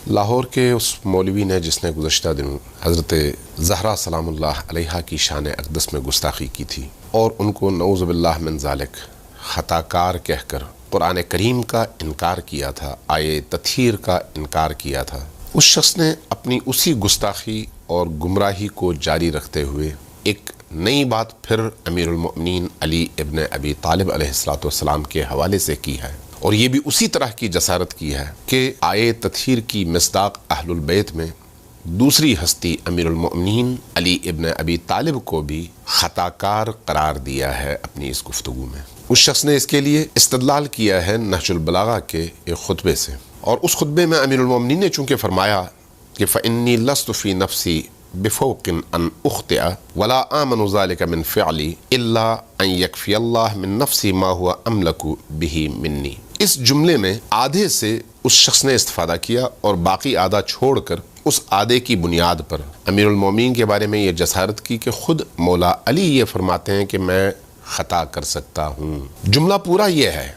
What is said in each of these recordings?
لاہور کے اس مولوی نے جس نے گزشتہ دنوں حضرت زہرا سلام اللہ علیہا کی شان اقدس میں گستاخی کی تھی اور ان کو نعوذ باللہ من ذالک خطا کار کہہ کر قرآن کریم کا انکار کیا تھا، آیے تطہیر کا انکار کیا تھا، اس شخص نے اپنی اسی گستاخی اور گمراہی کو جاری رکھتے ہوئے ایک نئی بات پھر امیر المؤمنین علی ابن ابی طالب علیہ السلام کے حوالے سے کی ہے، اور یہ بھی اسی طرح کی جسارت کی ہے کہ آیے تطہیر کی مصداق اہل البیت میں دوسری ہستی امیر المؤمنین علی ابن ابی طالب کو بھی خطا کار قرار دیا ہے اپنی اس گفتگو میں۔ اس شخص نے اس کے لیے استدلال کیا ہے نہج البلاغہ کے ایک خطبے سے، اور اس خطبے میں امیر المؤمنین نے چونکہ فرمایا کہ فإنی لست فی نفسی بفوق ان اخطئ ولا آمن ذلك من فعلی الا ان یکفی اللہ من نفسی ما هو املک به منی، اس جملے میں آدھے سے اس شخص نے استفادہ کیا اور باقی آدھا چھوڑ کر اس آدھے کی بنیاد پر امیر المومنین کے بارے میں یہ جسارت کی کہ خود مولا علی یہ فرماتے ہیں کہ میں خطا کر سکتا ہوں۔ جملہ پورا یہ ہے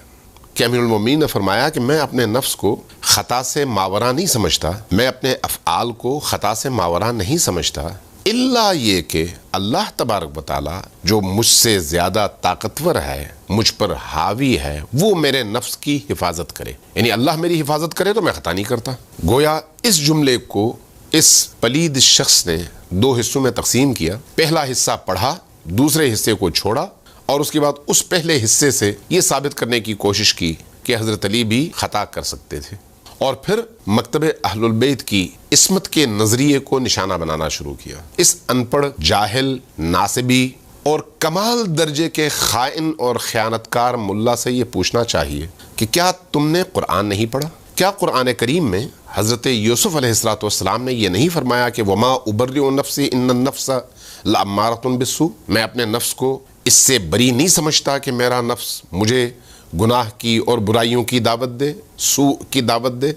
کہ امیر المومنین نے فرمایا کہ میں اپنے نفس کو خطا سے ماورا نہیں سمجھتا، میں اپنے افعال کو خطا سے ماورا نہیں سمجھتا، الا یہ کہ اللہ تبارک و تعالی جو مجھ سے زیادہ طاقتور ہے، مجھ پر حاوی ہے، وہ میرے نفس کی حفاظت کرے، یعنی اللہ میری حفاظت کرے تو میں خطا نہیں کرتا۔ گویا اس جملے کو اس پلید شخص نے دو حصوں میں تقسیم کیا، پہلا حصہ پڑھا، دوسرے حصے کو چھوڑا، اور اس کے بعد اس پہلے حصے سے یہ ثابت کرنے کی کوشش کی کہ حضرت علی بھی خطا کر سکتے تھے، اور پھر مکتب اہل البیت کی عصمت کے نظریے کو نشانہ بنانا شروع کیا۔ اس ان پڑھ، جاہل، ناصبی اور کمال درجے کے خائن اور خیانتکار ملا سے یہ پوچھنا چاہیے کہ کیا تم نے قرآن نہیں پڑھا؟ کیا قرآن کریم میں حضرت یوسف علیہ السلام نے یہ نہیں فرمایا کہ وما ابرئ نفسی ان النفس لامارۃ بالسوء، میں اپنے نفس کو اس سے بری نہیں سمجھتا کہ میرا نفس مجھے گناہ کی اور برائیوں کی دعوت دے، سوء کی دعوت دے،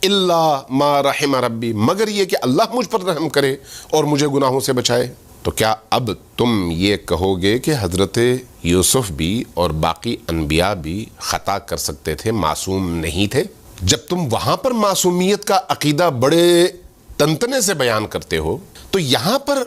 الا ما رحم ربی، مگر یہ کہ اللہ مجھ پر رحم کرے اور مجھے گناہوں سے بچائے۔ تو کیا اب تم یہ کہو گے کہ حضرت یوسف بھی اور باقی انبیاء بھی خطا کر سکتے تھے، معصوم نہیں تھے؟ جب تم وہاں پر معصومیت کا عقیدہ بڑے تنتنے سے بیان کرتے ہو تو یہاں پر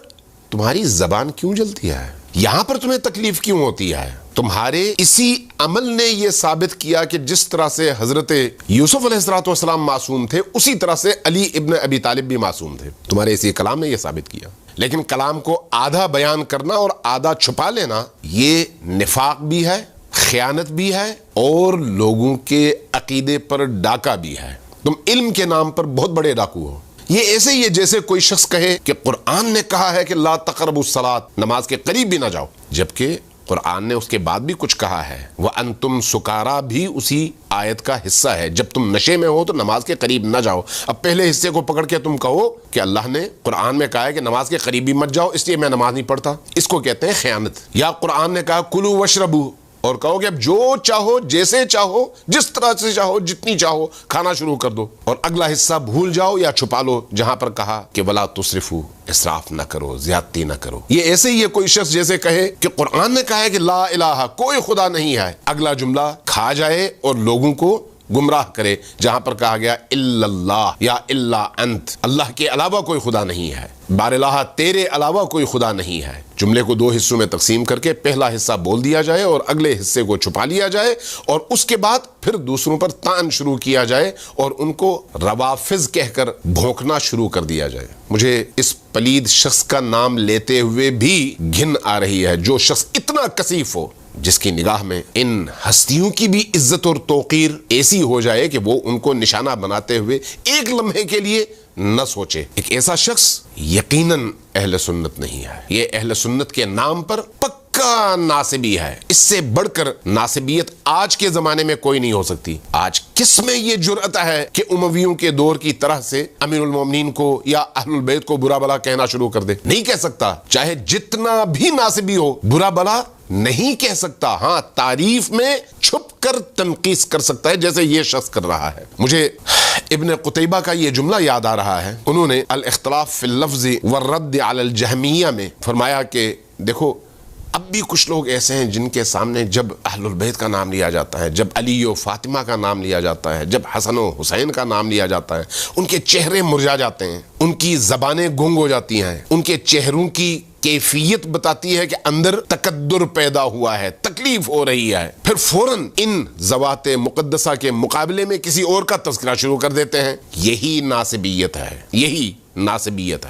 تمہاری زبان کیوں جلتی ہے؟ یہاں پر تمہیں تکلیف کیوں ہوتی ہے؟ تمہارے اسی عمل نے یہ ثابت کیا کہ جس طرح سے حضرت یوسف علیہ السلام معصوم تھے، اسی طرح سے علی ابن ابی طالب بھی معصوم تھے۔ تمہارے اسی کلام نے یہ ثابت کیا، لیکن کلام کو آدھا بیان کرنا اور آدھا چھپا لینا یہ نفاق بھی ہے، خیانت بھی ہے، اور لوگوں کے عقیدے پر ڈاکہ بھی ہے۔ تم علم کے نام پر بہت بڑے ڈاکو ہو۔ یہ ایسے ہی ہے جیسے کوئی شخص کہے کہ قرآن نے کہا ہے کہ لا تقربوا الصلاۃ، نماز کے قریب بھی نہ جاؤ، جبکہ قرآن نے اس کے بعد بھی کچھ کہا ہے، وَأَنْتُمْ سُكَارَىٰ بھی اسی آیت کا حصہ ہے، جب تم نشے میں ہو تو نماز کے قریب نہ جاؤ۔ اب پہلے حصے کو پکڑ کے تم کہو کہ اللہ نے قرآن میں کہا ہے کہ نماز کے قریب بھی مت جاؤ، اس لیے میں نماز نہیں پڑھتا، اس کو کہتے ہیں خیانت۔ یا قرآن نے کہا کلوا واشربوا، اور کہو کہ اب جو چاہو، جیسے چاہو، جس طرح سے چاہو، جتنی چاہو کھانا شروع کر دو، اور اگلا حصہ بھول جاؤ یا چھپا لو جہاں پر کہا کہ ولا تسرفوا، اسراف نہ کرو، زیادتی نہ کرو۔ یہ ایسے ہی ہے کوئی شخص جیسے کہے کہ قرآن نے کہا ہے کہ لا الہ، کوئی خدا نہیں ہے، اگلا جملہ کھا جائے اور لوگوں کو گمراہ کرے جہاں پر کہا گیا الا اللہ یا الا انت، اللہ کے علاوہ کوئی خدا نہیں ہے، بار الہ تیرے علاوہ کوئی خدا نہیں ہے۔ جملے کو دو حصوں میں تقسیم کر کے پہلا حصہ بول دیا جائے اور اگلے حصے کو چھپا لیا جائے، اور اس کے بعد پھر دوسروں پر طعن شروع کیا جائے اور ان کو روافض کہہ کر بھونکنا شروع کر دیا جائے۔ مجھے اس پلید شخص کا نام لیتے ہوئے بھی گھن آ رہی ہے، جو شخص اتنا کثیف ہو، جس کی نگاہ میں ان ہستیوں کی بھی عزت اور توقیر ایسی ہو جائے کہ وہ ان کو نشانہ بناتے ہوئے ایک لمحے کے لیے نہ سوچے۔ ایک ایسا شخص یقیناً اہل سنت نہیں ہے، یہ اہل سنت کے نام پر پکا ناصبی ہے۔ اس سے بڑھ کر ناصبیت آج کے زمانے میں کوئی نہیں ہو سکتی۔ آج کس میں یہ جرأت ہے کہ امویوں کے دور کی طرح سے امیر المومنین کو یا اہل البیت کو برا بلا کہنا شروع کر دے؟ نہیں کہہ سکتا، چاہے جتنا بھی ناصبی ہو، برا بلا نہیں کہہ سکتا۔ ہاں، تعریف میں چھپ کر تنقیص کر سکتا ہے، جیسے یہ شخص کر رہا ہے۔ مجھے ابن قتیبہ کا یہ جملہ یاد آ رہا ہے، انہوں نے الاختلاف فی اللفظ والرد علی الجہمیہ میں فرمایا کہ دیکھو، اب بھی کچھ لوگ ایسے ہیں جن کے سامنے جب اہل البیت کا نام لیا جاتا ہے، جب علی و فاطمہ کا نام لیا جاتا ہے، جب حسن و حسین کا نام لیا جاتا ہے، ان کے چہرے مرجھا جاتے ہیں، ان کی زبانیں گنگ ہو جاتی ہیں، ان کے چہروں کی کیفیت بتاتی ہے کہ اندر تقدر پیدا ہوا ہے، تکلیف ہو رہی ہے، پھر فوراً ان ذوات مقدسہ کے مقابلے میں کسی اور کا تذکرہ شروع کر دیتے ہیں۔ یہی ناسبیت ہے، یہی ناسبیت ہے۔